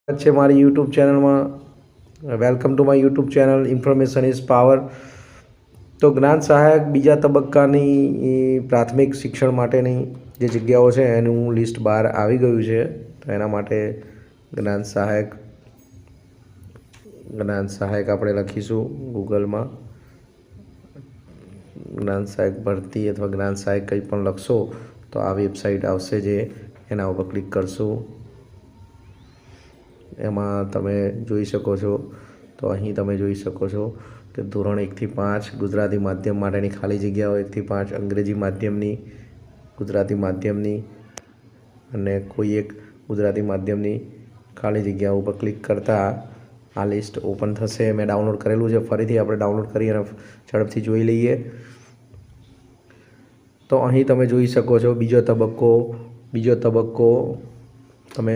છે મારી યુટ્યુબ ચેનલમાં. Welcome to my YouTube channel information is power. તો જ્ઞાન સહાયક બીજા તબક્કાની પ્રાથમિક શિક્ષણ માટેની જે જગ્યાઓ છે એનું લિસ્ટ બહાર આવી ગયું છે. તો એના માટે જ્ઞાન સહાયક આપણે લખીશું ગૂગલમાં. જ્ઞાન સહાયક ભરતી અથવા જ્ઞાન સહાયક કંઈ પણ લખશો તો આ વેબસાઇટ આવશે, જે એના ઉપર ક્લિક કરશું. એમાં તમે જોઈ શકો છો. તો અહીં તમે જોઈ શકો છો કે ધોરણ 1 થી 5 ગુજરાતી માધ્યમ માટેની ખાલી જગ્યાઓ, 1 થી 5 અંગ્રેજી માધ્યમની, ગુજરાતી માધ્યમની અને કોઈ એક ગુજરાતી માધ્યમની ખાલી જગ્યાઓ ઉપર ક્લિક કરતાં આ લિસ્ટ ઓપન થશે. મેં ડાઉનલોડ કરેલું છે, ફરીથી આપણે ડાઉનલોડ કરી અને ઝડપથી જોઈ લઈએ. તો અહીં તમે જોઈ શકો છો બીજો તબક્કો તમે